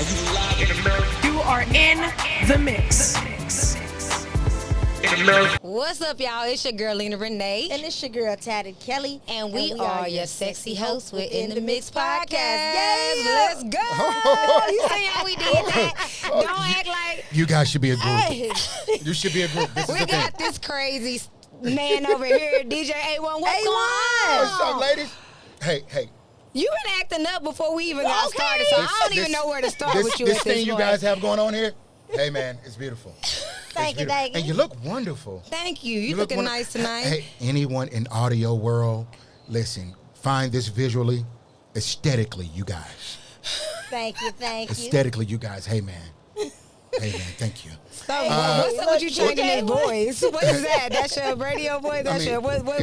You are in the mix. What's up, y'all? It's your girl, Lena Renee. And it's your girl, Tatted Kelly. And we are your sexy hosts with InTheMix Podcast. Yes, let's go. You see how we did that? Don't act like... You guys should be a group. You should be a group. This is We the got thing. this crazy man over here, DJ A1. What's going on? What's up, ladies? Hey. You been acting up before we even got started, so I don't even know where to start with you This at this thing you point. guys have going on here, hey, man, it's beautiful. Thank you. And you look wonderful. Thank you. You looking nice tonight. Hey, anyone in audio world, listen, find this visually, aesthetically, you guys. Thank you. Aesthetically, you guys. Hey, man. Thank you. So, what's up with you changing his voice? What is that? That's your radio voice? What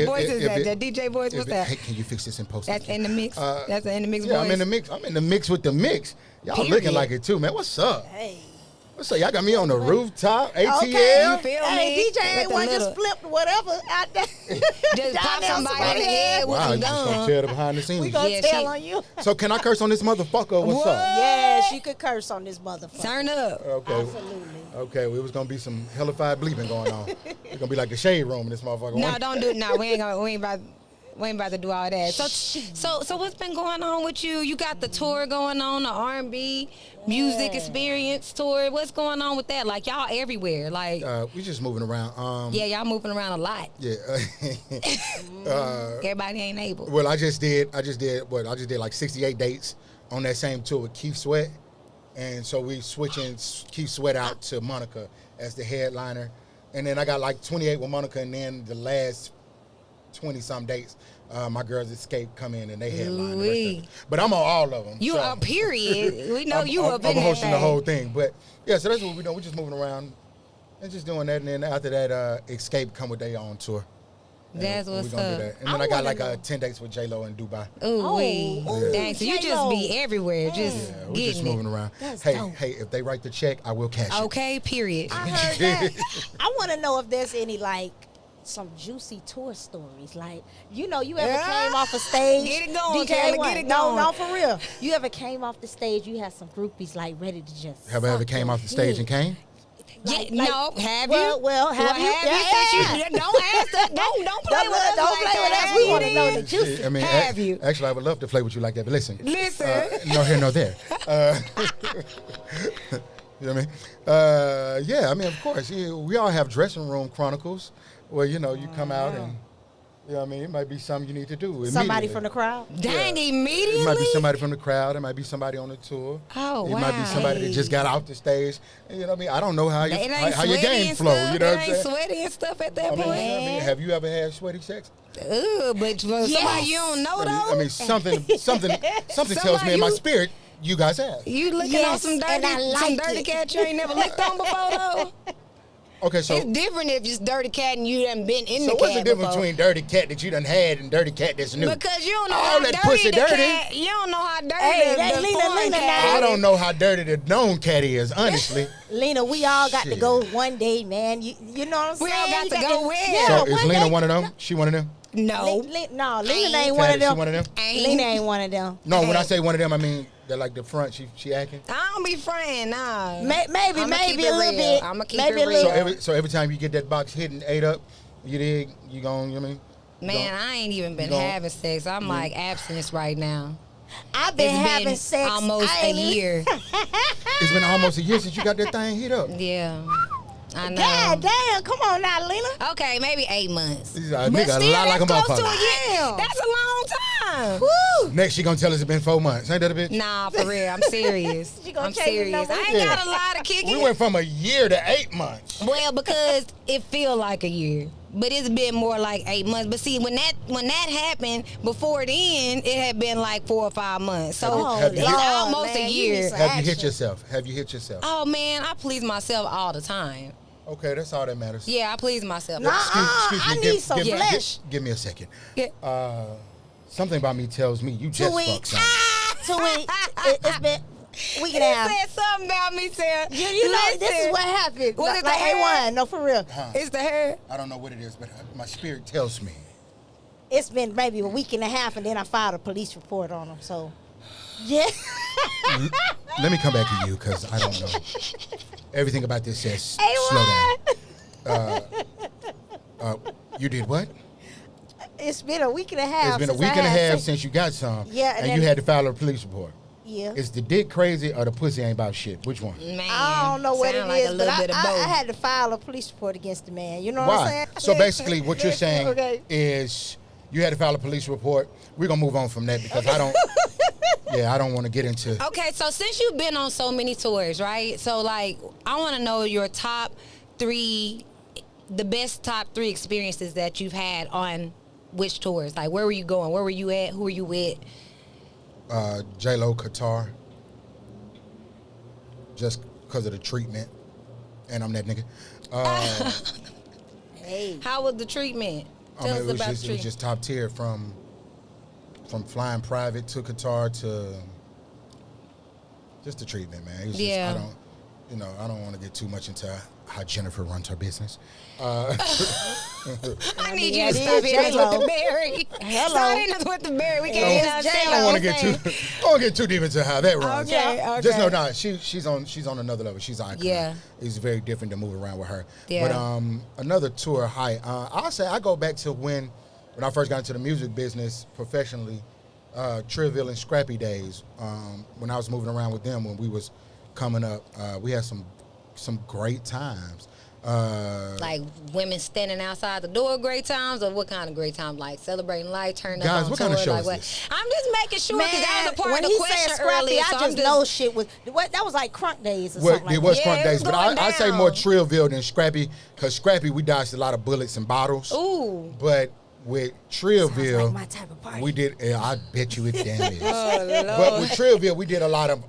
voice is that? That DJ voice? What's that? Hey, can you fix this in post? That's in the mix. That's an in the mix voice. Yeah, I'm in the mix. I'm in the mix with the mix. Y'all looking like it too, man. What's up? Hey. What's up? Y'all got me on the rooftop, ATL. Okay. You feel me? DJ With A1 the just flipped whatever out there. Just pop there, somebody in the head with Wow, some you just gonna gum. tell the behind the scenes. We gonna Yeah, tell she- on you. So can I curse on this motherfucker? What's up? Yes, you could curse on this motherfucker. Turn up. Okay. Absolutely. Okay, well, it was gonna be some hellified bleeping going on. It's gonna be like the shade room in this motherfucker. No, don't do it. No, we ain't about to do all that. So what's been going on with you? You got the tour going on, the R&B music experience tour. What's going on with that? Like, y'all everywhere. Like, We just moving around. yeah, y'all moving around a lot. Yeah. Everybody ain't able. Well, I just did like 68 dates on that same tour with Keith Sweat. And so we switching Keith Sweat out to Monica as the headliner. And then I got like 28 with Monica, and then the last 20-some dates, my girls Escape come in and they headline the rest of it. But I'm on all of them. You so up, period. We know you up in I'm that hosting the thing. whole thing. But, yeah, so that's what we're doing. We're just moving around and just doing that. And then after that, Escape come with their own tour. And That's we what's gonna do up. that. And then I got like 10 dates with J-Lo in Dubai. Ooh, wee. Oh, Dang, so you just J-Lo. be everywhere, just Yeah, we're getting just moving around. That's Hey, dope. if they write the check, I will cash it. Okay, period. I heard that. I want to know if there's any, like, some juicy tour stories. Like, you ever came off a stage. Get it going, DJ Kelly, A1. get it going. No, for real. You ever came off the stage, you had some groupies, like, ready to just Have I ever suck came your off the stage dick? and came? No, have you? Well, have you? Since you don't ask that. Don't play with us. Don't like play with that. us. We Have want to you know then? the juicy. Shit, I mean, Have you? Actually, I would love to play with you like that, but listen. Listen. No here, no there. You know what I mean? Yeah, I mean, of course. Yeah, we all have dressing room chronicles where, you come out and, you know what I mean? It might be something you need to do Somebody immediately. from the crowd. Dang, It immediately? might be somebody from the crowd. It might be somebody on the tour. Oh, It might be somebody that just got off the stage. You know what I mean? I don't know how, It ain't how your sweaty game and flow. stuff. You know It what I'm ain't saying? sweaty and stuff at that I point. mean, have you ever had sweaty sex? Ugh, but for somebody you don't know, though? I mean, something tells me in my you- spirit, you guys have. You licking Yes, on some and I like dirty it. cat you ain't never licked on before, though? Okay, so It's different if it's dirty cat and you done been in so the what's cat the difference before. between dirty cat that you done had and dirty cat that's new? Because you don't know All how that dirty pussy the dirty. cat. You don't know how dirty Hey, that the Lena, foreign Lena, cat now. I is. don't know how dirty the known cat is, honestly. Lena, we all got to Shit. go one day, man. You know what I'm saying? We all got You to go where? Yeah, So is one Lena day. one of them? She one of them? No. No, Lena Ain't. ain't one of Tatted, them. she one of them? Ain't. Lena ain't one of them. No, when I Hey. say one of them, I mean they're like the front. She acting. I don't be friend, nah. Maybe I'ma keep a it little real. bit. I'ma keep Maybe it a real. little. So every time you get that box hit and ate up, you dig, you gon' you know what I mean? You Man, gon- I ain't even been you gon- having sex. I'm like abstinence right now. I've been It's having been sex almost I a ain't even- year. It's been almost a year since you got that thing hit up. Yeah. I know. God damn, come on now, Lena. Okay, maybe 8 months. This is But a nigga still, lie like a that's close to a motherfucker. year. That's a long time. Woo! Next she gonna tell us it's been 4 months. Ain't that a bitch? Nah, for real. I'm serious. She gonna I'm change the serious. number. I ain't Yeah. got a lot of kicking. We went from a year to 8 months. Well, because it feel like a year, but it's been more like 8 months. But see, when that happened, before then, it had been like 4 or 5 months. So Have you it's hit- almost man, a you need year. some- Have you hit Action. yourself? Have you hit yourself? Oh man, I please myself all the time. Okay, that's all that matters. Yeah, I please myself. Nah. Excuse I me. need some flesh. Give me a second. Yeah. Something about me tells me you 2 just weeks. fucked something. 2 weeks. It's been week and a He half. said something about me, Sarah. You know, this is what happened. Was it like the hair? A1, no, for real. It's the hair. I don't know what it is, but my spirit tells me. It's been maybe a week and a half, and then I filed a police report on him. So Yeah. Let me come back to you because I don't know. Everything about this says Hey, slow down. You did what? It's been a week and a half. It's been a since week I and a had half sex. since you got some. Yeah, and and you then- had to file a police report. Yeah. Is the dick crazy or the pussy ain't about shit? Which one? Man, I don't know what it sound like is, a but little bit of I both. had to file a police report against the man. You know what I'm Why? saying? So basically, what you're saying Okay. is you had to file a police report. We're gonna move on from that because I don't. Yeah, I don't want to get into. Okay, so since you've been on so many tours, right? So like, I want to know your top 3, the best top 3 experiences that you've had on which tours. Like, where were you going? Where were you at? Who were you with? J-Lo, Qatar. Just because of the treatment, and I'm that nigga. Hey. How was the treatment? I Tell mean, us it about was the just treatment. top tier from flying private to Qatar to just the treatment, man. It was Yeah. just, I don't want to get too much into how Jennifer runs her business. I need you yeah, to it stop is hitting us J-Lo. with the berry. Hello. Stop hitting us with the berry. We can't It hit is us J-Lo. I J-Lo. don't want to get too. I don't get too deep into how that runs. Okay, okay. Just know, nah, she's on another level. She's an icon. Yeah. It's very different to move around with her. Yeah. But another tour high. I'll say I go back to when I first got into the music business professionally, Trivial and Scrappy days. When I was moving around with them when we was coming up, we had some great times. Like women standing outside the door, great times, or what kind of great times? Like celebrating life, turning Guys, up on what tour. kind of show like is what? this? I'm just making sure Man, because that was a part when of the he question said scrappy, earlier. I So just I'm just know shit was that was like crunk days or Well, something like it was that. Yeah, crunk it days, was but going I say more down. Trillville than Scrappy because Scrappy we dodged a lot of bullets and bottles. Ooh. But with Sounds Trillville, like my type of party. we did. Yeah, I bet you it damn is. Oh, Lord. But with Trillville, we did a lot of.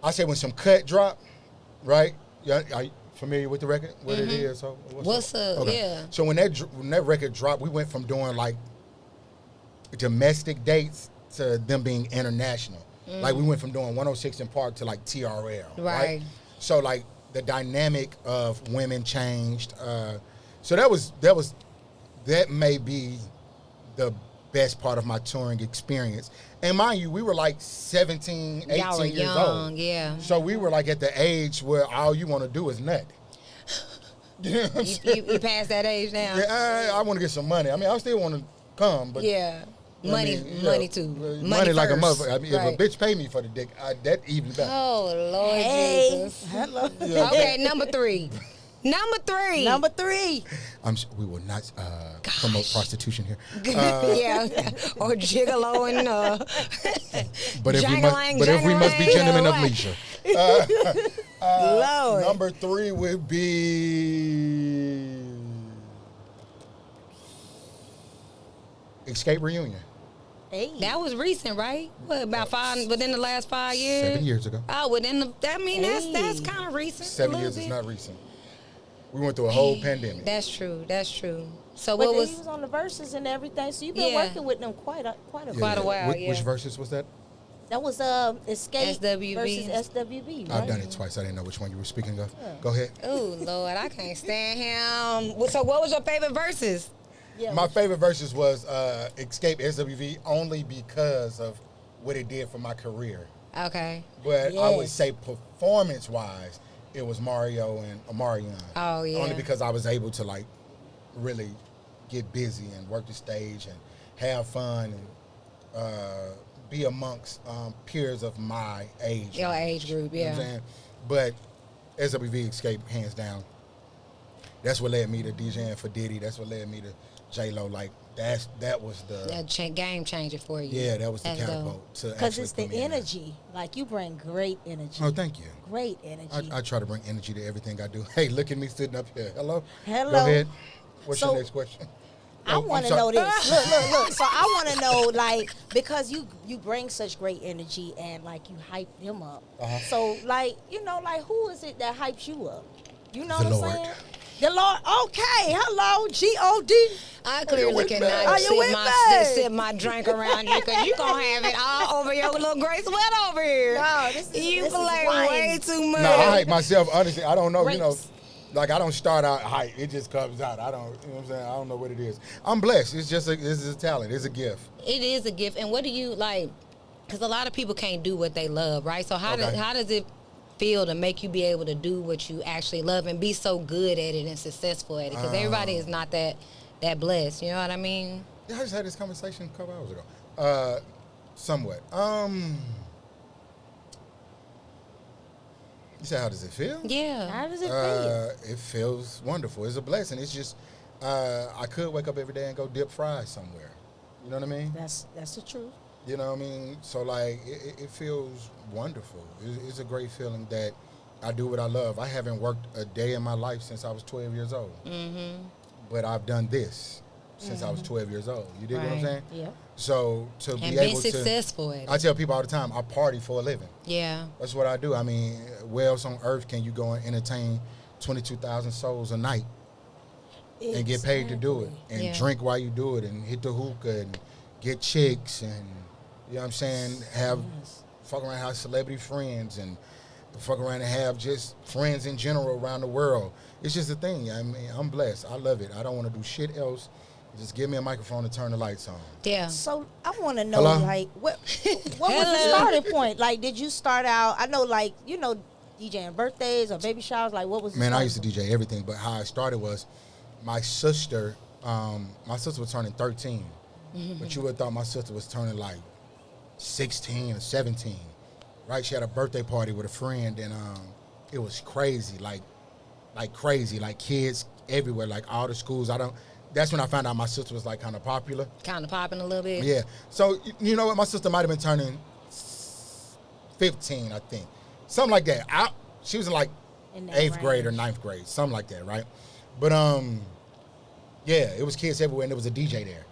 I say when some cut drop, right? Yeah, are you familiar with the record? What it is? So What's up? Yeah. So when that record dropped, we went from doing like domestic dates to them being international. Like we went from doing 106 in Park to like TRL. Right. So like the dynamic of women changed. So that may be the best part of my touring experience. And mind you, we were like 17, 18 Y'all were years young, old. yeah. So we were like at the age where all you want to do is nut. You know what I'm saying? You passed that age now. Yeah, I want to get some money. I mean, I still want to come, but Yeah. I Money, mean, yeah, money too. Money like a first. motherfucker. I mean, Right. if a bitch pay me for the dick, that even better. Oh Lord Hey, Jesus. hello. Yeah. Okay, number 3. Number 3. Number 3. We will not promote prostitution here. Yeah, or gigolo and But if we must be jangling, gentlemen of what? leisure. Lord. Number 3 would be Escape Reunion. Hey. That was recent, right? What, about 5 within the last 5 years? 7 years ago. Oh, within the. I mean, that's Hey. kind of recent. 7 a years little is bit. not recent. We went through a whole pandemic. That's true. That's true. So But what then was? he was on the verses and everything, so you've been Yeah. working with them quite a Quite a while. while, Which yeah. verses was that? That was Escape SWB. versus SWB, right? I've done it twice. I didn't know which one you were speaking of. Go ahead. Oh Lord, I can't stand him. So what was your favorite verses? Yeah. My favorite verses was Escape SWV only because of what it did for my career. Okay. But I would Yes. say performance-wise, it was Mario and Omarion. Oh, yeah. Only because I was able to like really get busy and work the stage and have fun and be amongst peers of my age. Your age group, You know what I'm yeah. saying? But SWV Escape, hands down. That's what led me to DJing for Diddy. That's what led me to J-Lo. Like, that was the... That game changer for you. Yeah, that was the That's dope. catapult to Because actually it's the put me in there. energy. Like, you bring great energy. Oh, thank you. Great energy. I try to bring energy to everything I do. Hey, look at me sitting up here. Hello? Hello. Go ahead. What's So- your next question? I Oh, want to I'm know sorry. this. Look. So I want to know, like, because you bring such great energy and, like, you hype them up. Uh-huh. So, like, you know, like, who is it that hypes you up? You know The what I'm Lord. saying? The Lord. Okay. Hello. G-O-D. I clearly with cannot me? Are you with sip me? my drink around you because you going to have it all over your little gray sweat over here. No, this is You this play is wine. way too much. No, I hype myself. Honestly, I don't know. You know, Grapes. Like, I don't start out hype. It just comes out. I don't, you know what I'm saying? I don't know what it is. I'm blessed. It's just it's a talent. It's a gift. It is a gift. And what do you, like, because a lot of people can't do what they love, right? So how does it feel to make you be able to do what you actually love and be so good at it and successful at it? Because everybody is not that blessed. You know what I mean? Yeah, I just had this conversation a couple hours ago. Somewhat. You said, how does it feel? Yeah. How does it feel? It feels wonderful. It's a blessing. It's just, I could wake up every day and go dip fries somewhere. You know what I mean? That's the truth. You know what I mean? So, like, it feels wonderful. It's a great feeling that I do what I love. I haven't worked a day in my life since I was 12 years old. Mm-hmm. But I've done this since I was 12 years old. You dig what I'm saying? Yeah. So, to be And able be successful at it. I tell people all the time, I party for a living. Yeah. That's what I do. I mean, where else on earth can you go and entertain 22,000 souls a night and get paid to do it and drink while you do it and hit the hookah and get chicks and, you know what I'm saying, fuck around, have celebrity friends and fuck around and have just friends in general around the world. It's just a thing. I mean, I'm blessed. I love it. I don't want to do shit else. Just give me a microphone and turn the lights on. Yeah. So I want to know, Hello? like, what was the starting point? Like, did you start out? I know, like, you know, DJing birthdays or baby showers. Like, what was? Man, I used to DJ everything, but how I started was my sister. My sister was turning 13, but you would have thought my sister was turning like 16 or 17, right? She had a birthday party with a friend, and it was crazy, like crazy, like kids everywhere, like all the schools. That's when I found out my sister was like kind of popular. Kind of popping a little bit. Yeah. So you know what? My sister might have been turning 15, I think, something like that. She was in like In that 8th grade or range. 9th grade, something like that, right? But yeah, it was kids everywhere, and there was a DJ there,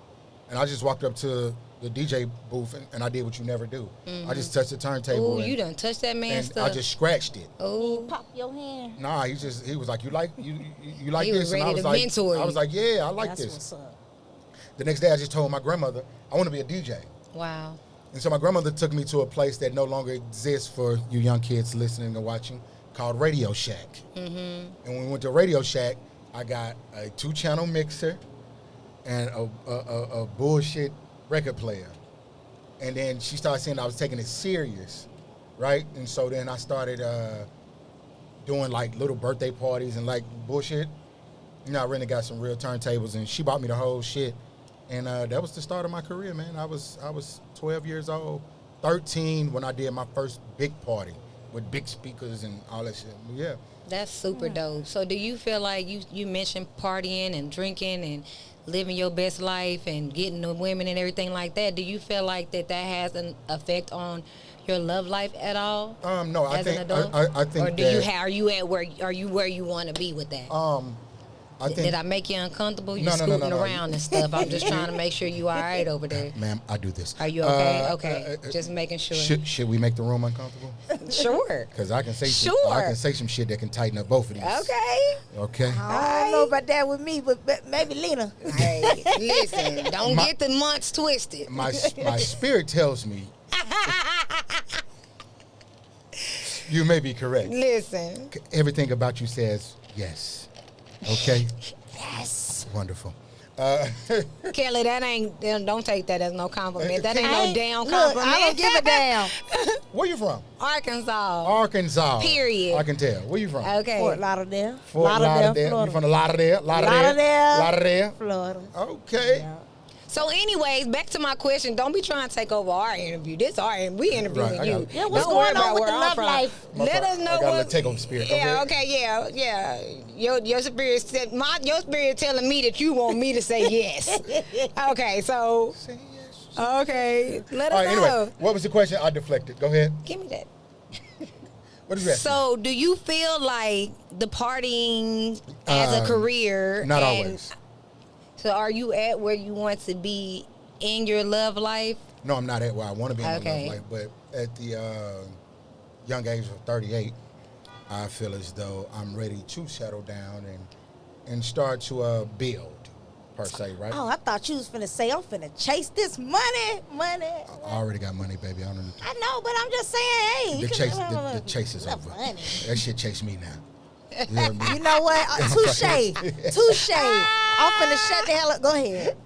and I just walked up to the DJ booth and I did what you never do. I just touched the turntable. Oh, you done touched that man's and stuff. I just scratched it. Oh, Pop your hand. Nah, he was like, you like He this? was And I ready was to like, mentor you. I was like, yeah, I like That's this. what's up. The next day, I just told my grandmother I want to be a DJ. wow. And so my grandmother took me to a place that no longer exists for you young kids listening and watching, called Radio Shack. Mm-hmm. And when we went to Radio Shack, I got a 2-channel mixer and a bullshit record player. And then she started saying I was taking it serious, right? And so then I started doing like little birthday parties and like bullshit. You know, I really got some real turntables, and she bought me the whole shit. And that was the start of my career, man. I was 12 years old, 13 when I did my first big party with big speakers and all that shit. Yeah. That's super dope. So do you feel like you mentioned partying and drinking and living your best life and getting the women and everything like that? Do you feel like that has an effect on your love life at all? No, I as think an adult? I think or do that, you are you where you want to be with that? I think, Did I make you uncomfortable? You No. scooting around and stuff. I'm just trying to make sure you all right over there. ma'am, I do this. Are you okay? Okay. Just making sure. Should we make the room uncomfortable? Sure. Because I can say Sure. some shit that can tighten up both of these. Okay. Okay. I don't know about that with me, but maybe Lena. Hey, listen, don't get the months twisted. My spirit tells me you may be correct. Listen. Everything about you says yes. Okay. Yes. Wonderful. Kelly, don't take that as no compliment. That ain't I no damn look, compliment. I don't give a damn. Where you from? Arkansas. Arkansas. Period. I can tell. Where you from? Okay. Fort Lauderdale. Fort Lauderdale. You Florida. from the Lauderdale? Lauderdale. Florida. Okay. Yeah. So, anyways, back to my question. Don't be trying to take over our interview. This our we interviewing Right, I you. got it. Yeah, what's Don't worry going on about with where the I'm love from. life? Let us know I got a what. take over spirit. Yeah. Okay. Okay. Yeah. Your spirit said your spirit telling me that you want me to say yes. Okay. So. Say yes. Okay. Let All us right, know. anyway, what was the question? I deflected. Go ahead. Give me that. What is that? So, do you feel like the partying as a career? Not and- always. So, are you at where you want to be in your love life? No, I'm not at where I want to be in Okay. my love life, but at the young age of 38, I feel as though I'm ready to settle down and start to build, per se, right? Oh, I thought you was finna say, I'm finna chase this money. I already got money, baby. I don't. I know, but I'm just saying, hey. The chase is Love over. money. That shit chased me now. Yeah, You know what? Touche. I'm finna shut the hell up. Go ahead.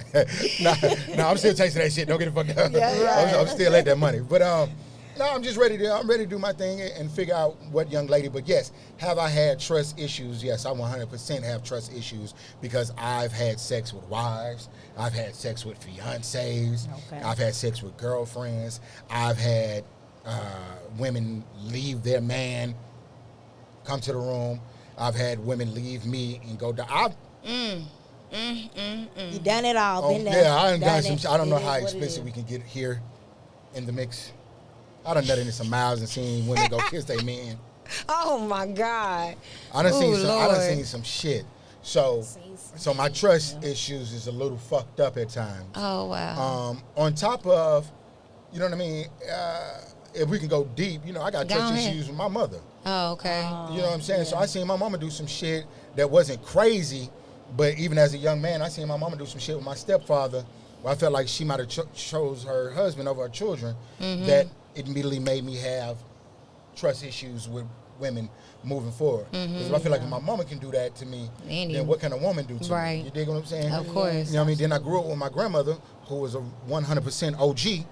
nah, I'm still chasing that shit. Don't get it fucked up. Yeah. I'm still at that money. But no, I'm just ready to do my thing and figure out what young lady. But yes, have I had trust issues? Yes, I 100% have trust issues because I've had sex with wives. I've had sex with fiancés. Okay. I've had sex with girlfriends. I've had women leave their man, come to the room. I've had women leave me and go down. You done it all. Been there. Yeah, I done done some. it. I don't know It is how what it expensive is. we can get here in the mix. I done nutted in some miles and seen women go kiss their men. Oh my God. I done seen Ooh, some. I done Lord. seen some shit. So my trust issues is a little fucked up at times. Oh wow. On top of, you know what I mean. If we can go deep, I got Go trust ahead. issues with my mother. Oh okay. You know what I'm saying? So I seen my mama do some shit that wasn't crazy, but even as a young man, I seen my mama do some shit with my stepfather where I felt like she might have chose her husband over her children. That it immediately made me have trust issues with women moving forward. Because I feel like if my mama can do that to me, then what can a woman do to Right. me? You dig what I'm saying? Of course. You know what I mean? Then I grew up with my grandmother, who was a 100% OG,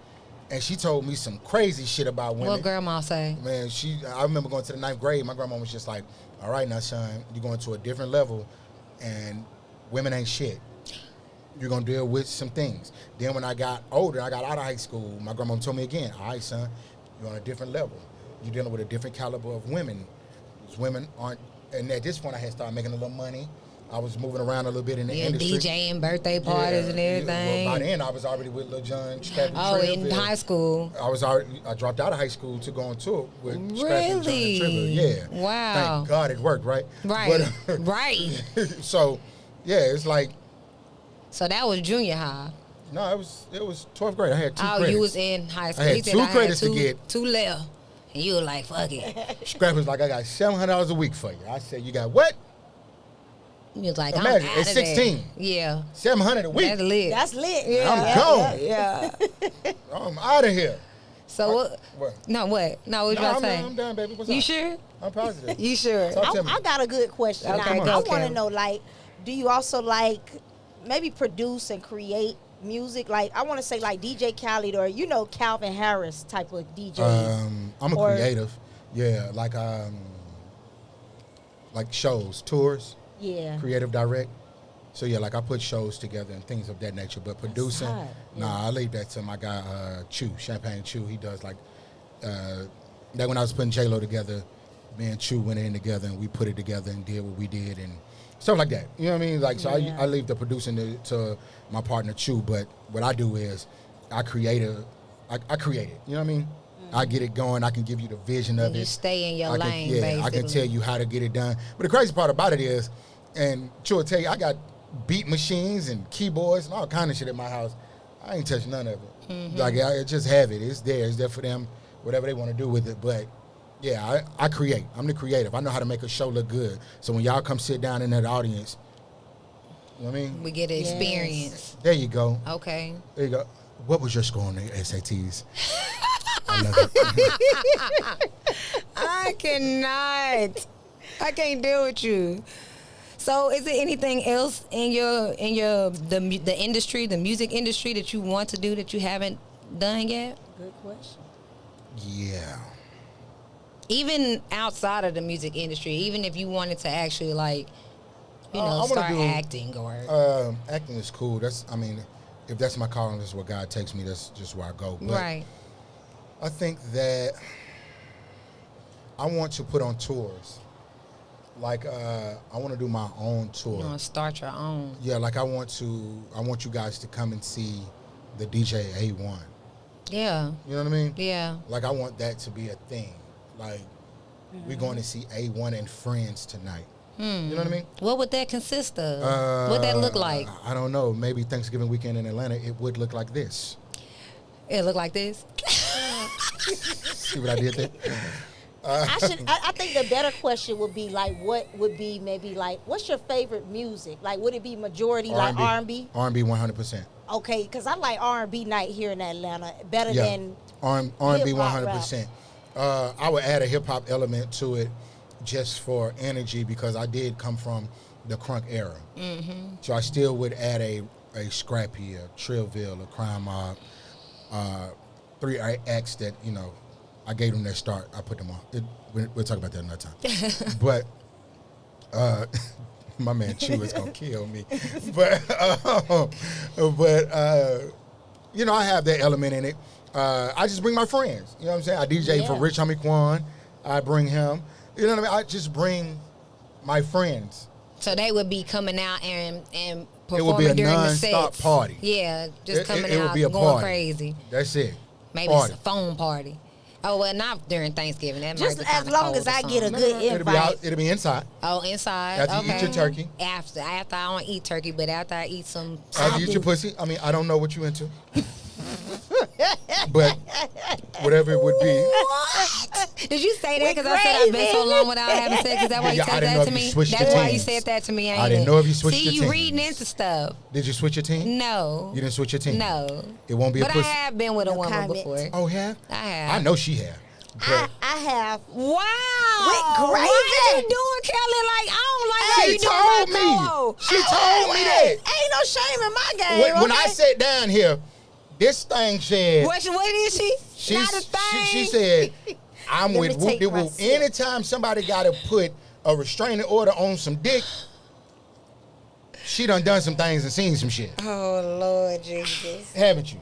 and she told me some crazy shit about women. What grandma say? Man, I remember going to the 9th grade. My grandma was just like, all right, now, son, you're going to a different level, and women ain't shit. You're going to deal with some things. Then when I got older, I got out of high school, my grandma told me again, all right, son, you're on a different level. You're dealing with a different caliber of women. Those women aren't, and at this point, I had started making a little money. I was moving around a little bit in the industry. DJing birthday parties and everything. Well, by then, I was already with Lil Jon, Scrappy Oh, Trill. in high school. I dropped out of high school to go on tour with Scrappy and John and Triller. Really? Yeah. Wow. Thank God it worked, right? Right. But, Right. so, yeah, it's like, So that was junior high. no, it was 12th grade. I had two Oh, credits. you was in high school. had He said two I had credits to get. two left. And you were like, fuck it. Scrappy was like, I got $700 a week for you. I said, you got what? You was like, Imagine, I'm at outta 16. there. Yeah. $700 a week. That's lit. That's lit. I'm gone. Yeah. I'm out of here. So what? What? No, what? No, what you No, about to say? I'm done, baby. What's You up? sure? I'm positive. You sure? Talk to me. I got a good question. Okay, Now, go, I want to Kim. know, like, do you also like maybe produce and create music? Like, I want to say like DJ Khaled or Calvin Harris type of DJs. I'm a Or- creative. Yeah, like shows, tours, Yeah. creative direct. So yeah, like I put shows together and things of that nature. But producing, hot, yeah. nah, I leave that to my guy Chew, Champagne Chew. He does like that. When I was putting J-Lo together, me and Chew went in together and we put it together and did what we did and stuff like that. You know what I mean? Like so, Yeah. I leave the producing to my partner Chew. But what I do is I create it. You know what I mean? I get it going. I can give you the vision of You it. stay in your I can, lane, yeah, basically. I can tell you how to get it done. But the crazy part about it is, and Chew will tell you, I got beat machines and keyboards and all kind of shit at my house. I ain't touched none of it. Mm-hmm. Like I just have it. It's there. It's there for them. Whatever they want to do with it. But yeah, I create. I'm the creative. I know how to make a show look good. So when y'all come sit down in that audience, you know what I mean? We get an experience. There you go. Okay. There you go. What was your score on the SATs? I love it. I cannot. I can't deal with you. So, is there anything else in the industry, the music industry, that you want to do that you haven't done yet? Good question. Yeah. Even outside of the music industry, even if you wanted to actually I wanna start do, acting or acting is cool. If that's my calling, that's where God takes me. That's just where I go. But right. I think that I want to put on tours. Like I want to do my own tour. You want to start your own. Yeah, like I want you guys to come and see the DJ A1. Yeah. You know what I mean? Yeah. Like I want that to be a thing. Like we're going to see A1 and friends tonight. You know what I mean? What would that consist of? What that look like? I don't know. Maybe Thanksgiving weekend in Atlanta, it would look like this. It look like this. See what I did there? I think the better question would be like, what would be maybe like, what's your favorite music? Like, would it be majority like R&B? R&B 100%. Okay, because I like R&B night here in Atlanta better Yeah. than R&B hip-hop 100%. I would add a hip hop element to it. just for energy because I did come from the crunk era. Mm-hmm. So I still would add a Scrappy, a Trillville, a Crime Mob, 3 acts that, you know, I gave them their start. I put them on. We'll talk about that another time. But my man Chew is going to kill me. But you know, I have that element in it. I just bring my friends. You know what I'm saying? I DJ for Rich Homie Quan. I bring him. You know what I mean? I just bring my friends. So they would be coming out and performing it would be a during the non-stop sets. party. Yeah, just coming it out would be a going party. crazy. That's it. Maybe party. it's a phone party. Oh, well, not during Thanksgiving. That Just might be as kinda long cold as or I get a something. good invite. It'll be inside. Oh, inside. After you eat your turkey. After I don't eat turkey, but after I eat some. After you eat your pussy. I mean, I don't know what you into. But whatever it would be. What? Did you say that because I said I've been so long without having sex? Is that why you Yeah, said I didn't that know to if you me? switched That's your why you teams. said that to me. I didn't know if you switched See, your you teams. reading into stuff. Did you switch your team? No. You didn't switch your team? No. It won't be a But pussy. I have been with a No woman comment. before. Oh, yeah? I have. I know she have. I have. Wow. With What gravy. you doing, Kelly? Like, I don't like how She you doing told my me. call. She told me that. Ain't no shame in my game. When I okay? sat down here, this thing said, What is she? Not a thing. she said, I'm Let with me Whoop take De my Whoop. sip. Anytime somebody got to put a restraining order on some dick, she done some things and seen some shit. Oh, Lord Jesus. Haven't you?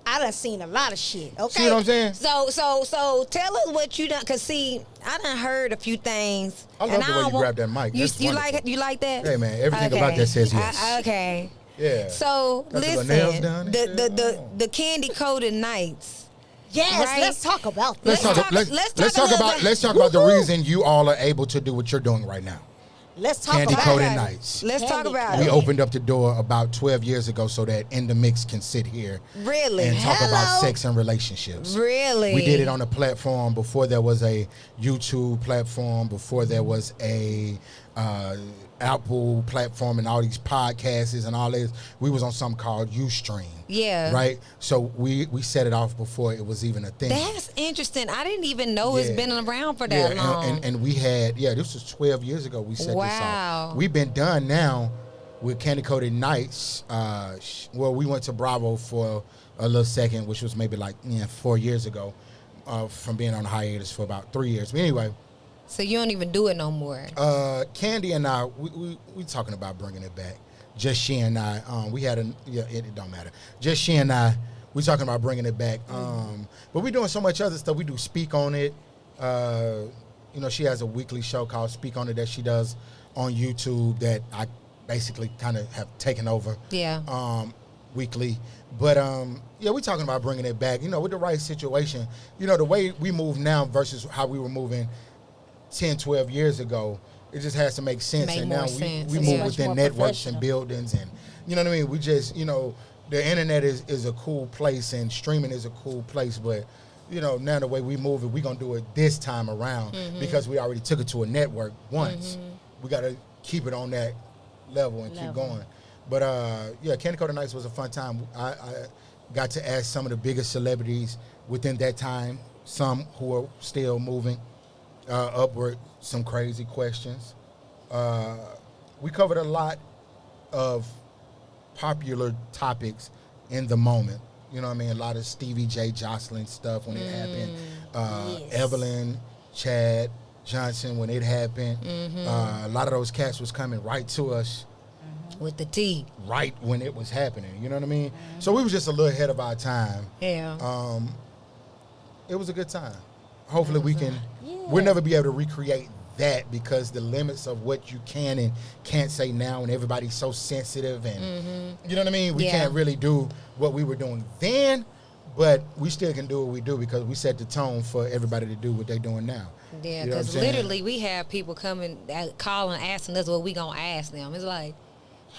I done seen a lot of shit, okay? See what I'm saying? So tell us what you done. Cause see, I done heard a few things. I love and the way don't you want- grab that mic. That's You wonderful. like that? Hey, man, everything about that says yes. Okay. Yeah. So Got your little nails done listen, and shit? the candy coated nights. Yes, Right? let's talk about Let's this. talk let's talk about the Woo-hoo. reason you all are able to do what you're doing right now. Let's talk Candy about coated it. nights. Let's talk Candy about We it. opened up the door about 12 years ago so that InTheMix can sit here Really? and talk about Hello? sex and relationships. Really? We did it on a platform before there was a YouTube platform, before there was a Apple platform and all these podcasts and all this. We was on something called Ustream. Yeah. Right? So we set it off before it was even a thing. That's interesting. I didn't even know it's Yeah. been around for that long. And we had, this was 12 years ago we set this Wow. off. We've been done now with Candy Coated Nights. We went to Bravo for a little second, which was maybe like 4 years ago, from being on hiatus for about 3 years. But anyway, So you don't even do it no more. Candy and I, we talking about bringing it back. Just she and I, we had it don't matter. Just she and I, we talking about bringing it back. But we doing so much other stuff. We do Speak On It. She has a weekly show called Speak On It that she does on YouTube that I basically kind of have taken over. Yeah. Weekly. But we talking about bringing it back. With the right situation. The way we move now versus how we were moving 10, 12 years ago, it just has to make sense. Make and more now sense, we yeah. move Much within more networks and professional. buildings, and you know what I mean. We just, the internet is a cool place, and streaming is a cool place. But now the way we move it, we're gonna do it this time around because we already took it to a network once. We got to keep it on that level and keep going. But Candy Coated Nights was a fun time. I got to ask some of the biggest celebrities within that time, some who are still moving upward, some crazy questions. We covered a lot of popular topics in the moment. You know what I mean? A lot of Stevie J. Jocelyn stuff when it happened. Yes. Evelyn, Chad Johnson when it happened. A lot of those cats was coming right to us With the T. right when it was happening. You know what I mean? So we was just a little ahead of our time. Yeah. It was a good time. Hopefully we can. We'll never be able to recreate that because the limits of what you can and can't say now, and everybody's so sensitive, and you know what I mean. We Yeah. can't really do what we were doing then, but we still can do what we do because we set the tone for everybody to do what they're doing now. Yeah, You know what I'm because saying? literally we have people coming, calling, asking us what we gonna ask them. It's like,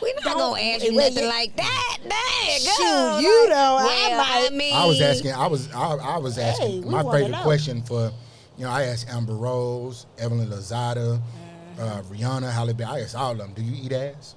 we're not Don't- gonna ask you well, nothing yeah. like that. Dang, Shoot, girl. you Like, know, well, I mean, I was asking. I was asking. we My wanna favorite know. question for, I asked Amber Rose, Evelyn Lozada, Rihanna, Halle Berry. I asked all of them. Do you eat ass?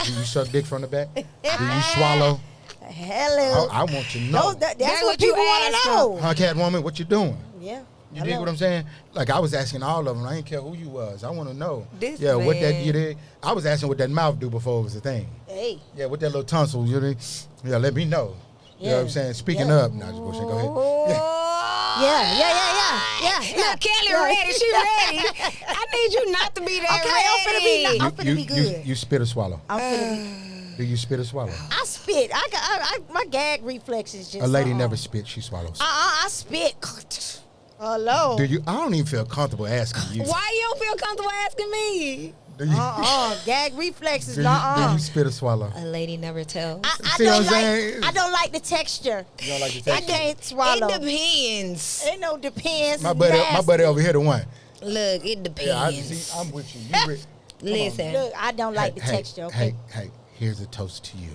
Do you suck dick from the back? Do you swallow? Hello. I want to know. That's That's what what you people want ask to know. Huh, Catwoman, what you doing? Yeah. You dig what I'm saying? Like, I was asking all of them. I didn't care who you was. I want to know. This what that man. you did. I was asking what that mouth do before it was a thing. Hey. Yeah, what that little tonsil, you dig? Yeah, let me know. You know what I'm saying? Speaking up. Nah, just bullshit. Go ahead. Yeah. Look, Kelly ready. She ready. I need you not to be that Okay, ready. I'm finna be good. You spit or swallow? I'm finna be. Do you spit or swallow? I spit. My gag reflexes just. A lady never spits, she swallows. I spit. Hello. Do you? I don't even feel comfortable asking you. Why you don't feel comfortable asking me? Do you, Gag reflexes. do you spit or swallow? A lady never tells. I See what I'm don't like. saying? I don't like the texture. You don't like the I texture? can't swallow. It depends. Ain't no depends. My buddy over here the one. Look, it depends. Yeah, I'm with you. Listen. Look, I don't like the texture. Okay. Hey, here's a toast to you.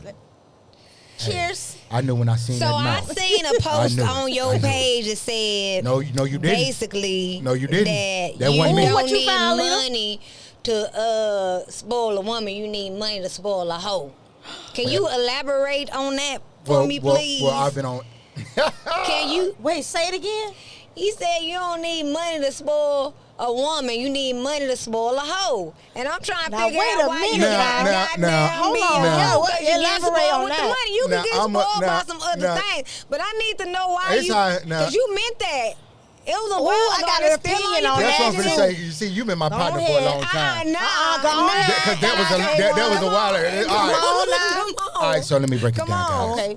Cheers. I knew when I seen So that I mouth. seen a post knew it. on your I knew it. page that said No, you didn't. basically No, you didn't. that That you wasn't me. don't What you need found, Lita? money to spoil a woman. You need money to spoil a hoe. Can you elaborate on that for me, please? Well, I've been on. Can you? Wait, say it again. He said you don't need money to spoil a woman. You need money to spoil a hoe. And I'm trying to Now, figure wait out a why you minute. got Now, hold me. on. Yeah, what- Because you get elaborate spoiled on with the that. money. You Now, can get I'm a- spoiled now- by some other now- things. But I need to know why It's you. how- now- Because you meant that. It was a Ooh, while I ago. got It's an still opinion your on That's what I'm page. gonna say. You see, you've been my partner for a ahead. long time. Nah, Go ahead. Because that was a while ago. Come All right. on now. All right, so let me break it Come down, on. guys. Okay.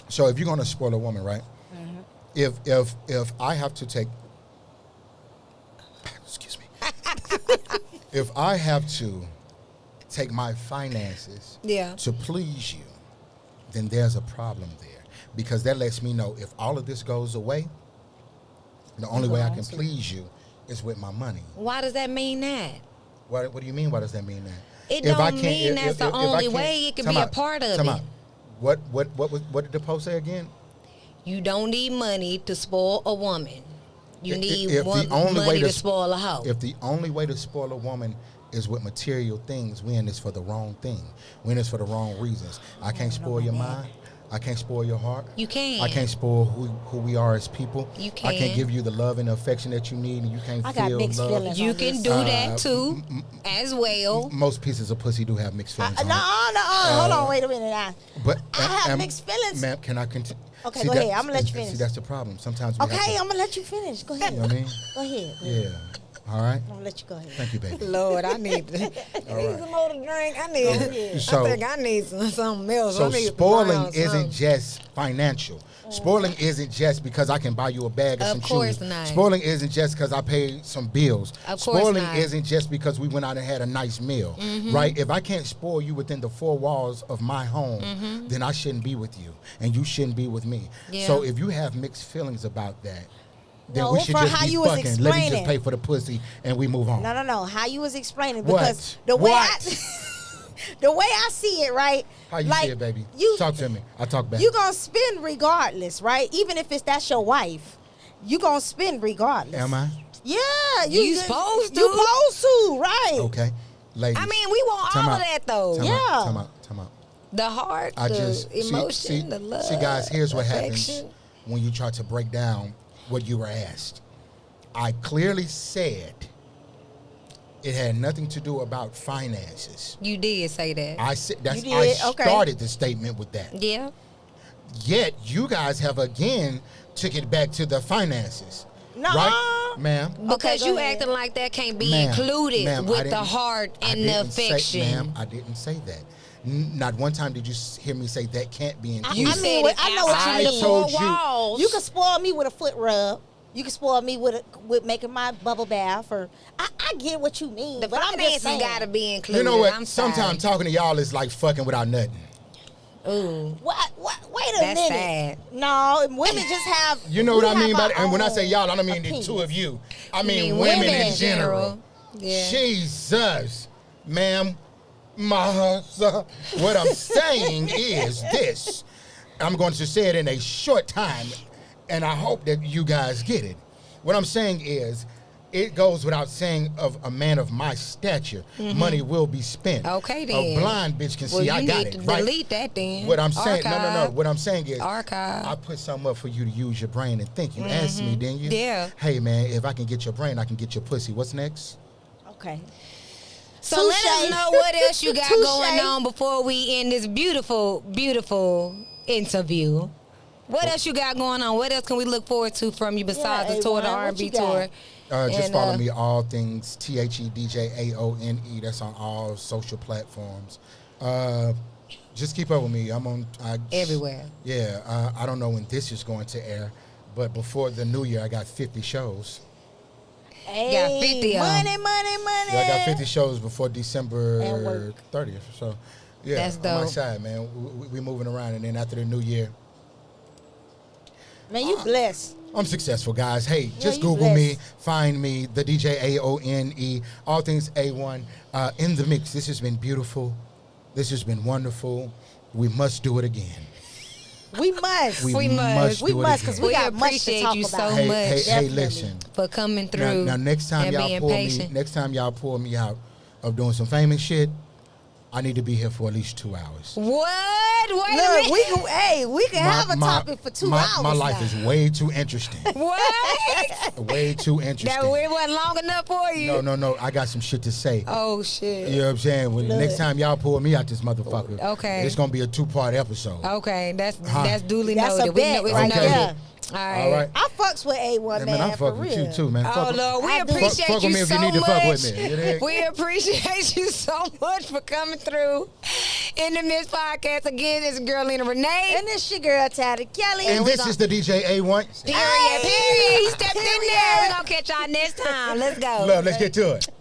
So if you're gonna spoil a woman, right? If I have to take, excuse me, if I have to take my finances Yeah. to please you, then there's a problem there, because that lets me know if all of this goes away, the only way I can please you is with my money. Why does that mean that? What do you mean? Why does that mean that? It If I don't can't- mean that's the if I only can't- way. It can time be a out, part of time it. out. What did the post say again? You don't need money to spoil a woman. You need If the only way money to to spoil a hoe. If the only way to spoil a woman is with material things, we in this for the wrong thing. We in this for the wrong reasons. I can't spoil your mind. I can't spoil your heart. You can. I can't spoil who we are as people. You I can't can. give you the love and affection that you need, and you can't I feel got mixed love. feelings. You on can this. do that too, as well. Most pieces of pussy do have mixed feelings. on No, it. hold on, wait a minute. Now. But I have mixed feelings. Ma'am, can I continue? Okay, go ahead. I'm gonna let you finish. See, that's the problem. Sometimes we have Okay, to, I'm gonna let you finish. Go ahead. you know what I mean? Go ahead. Yeah. All right. I'm gonna let you go ahead. Thank you, baby. Lord, I need to. All right. some more to drink. I need. So- I think I need something else. So I need to spoiling brown isn't something. just financial. Spoiling isn't just because I can buy you a bag of Of some course shoes. not. Spoiling isn't just because I paid some bills. Of course Spoiling not. isn't just because we went out and had a nice meal, right? If I can't spoil you within the four walls of my home, then I shouldn't be with you, and you shouldn't be with me. Yeah. So if you have mixed feelings about that, then No, we should for just how be you was fucking. Let me just explaining. pay for the pussy and we move on. No. How you was explaining, What? because the way What? the way I see it, right? How you like, see it, baby? You Talk to me. I talk back. You gonna spend regardless, right? Even if that's your wife, you gonna spend regardless. Am I? Yeah, You supposed to. You supposed to, right? Okay. Ladies. I mean, we want Time all out. of that though. Time Yeah. out, time out. The heart, I the just emotion, the love. See, guys, here's what affection. happens when you try to break down what you were asked. I clearly said it had nothing to do about finances. You did say that. I said that's You I did? Okay. started the statement with that. Yeah. Yet you guys have again took it back to the finances. Nuh-uh. Right, ma'am? Because go you ahead. acting like that can't be Ma'am, included ma'am, I with the didn't- heart I and the didn't say- affection. ma'am, I didn't say that. Not one time did you hear me say that can't be included. You I said mean, it I know what outside you the mean. four told you. walls. You can spoil me with a foot rub. You can spoil me with making my bubble bath, or I get what you mean. The but I'm just finances saying. gotta be included. You know what? I'm sorry. Sometimes talking to y'all is like fucking without nothing. Ooh. What? Wait a That's minute. sad. No, women just have. You know we what I mean have by our that? And when I say own y'all, I don't mean the opinions. two of you. I You mean women in general. Yeah. Jesus, ma'am, what I'm saying is this. I'm going to say it in a short time, and I hope that you guys get it. What I'm saying is, it goes without saying of a man of my stature, money will be spent. Okay, then. A blind bitch can see I got it, right? Delete that then. What I'm saying, Archive. no. What I'm saying is, Archive. I put something up for you to use your brain and think. You asked me, didn't you? Yeah. Hey, man, if I can get your brain, I can get your pussy. What's next? Okay. So let us know what else you got Touche. going on before we end this beautiful, beautiful interview. What else you got going on? What else can we look forward to from you besides the tour, the A1, what R&B you got? tour? Just And, follow me, all things THEDJAONE. That's on all social platforms. Just keep up with me. I'm on Everywhere. Yeah, I don't know when this is going to air, but before the new year, I got 50 shows. Hey, Got 50 money. Yeah, I got 50 shows before And December work. 30th. So, yeah, That's on my dope. side, man. We moving around, and then after the new year, Man, you blessed. I'm successful, guys. Hey, just you Google me, blessed. find me, the DJ AONE, all things A1. In the mix. This has been beautiful. This has been wonderful. We must do it again. We must. We must. We do it must, because again. we got much to appreciate talk you about. so Hey, much. hey, Definitely. listen. For coming through. Now, next time and y'all being pull patient. me, next time y'all pull me out of doing some famous shit, I need to be here for at least 2 hours. What? Wait a Look, minute. we can have a topic for 2 hours. My life now. is way too interesting. What? Way too interesting. That it wasn't long enough for you? No. I got some shit to say. Oh, shit. You know what I'm saying? When Look. next time y'all pull me out this motherfucker, Okay. it's gonna be a 2-part episode. Okay, that's duly That's a noted. bet It's right noted. there. All right. All right. I fucks with A1, Yeah, man, I for fuck with real. you too, man. Oh, Fuck- Lord, we I do. appreciate fuck with you me if you so need to much. fuck with me. You dig? We appreciate you so much for coming through in the Mix Podcast. Again, it's girl Lena Renee. And this your girl, Tata Kelly. And this is the DJ A1. Period. He stepped in there. We're going to catch y'all next time. Let's go. Love, let's get to it.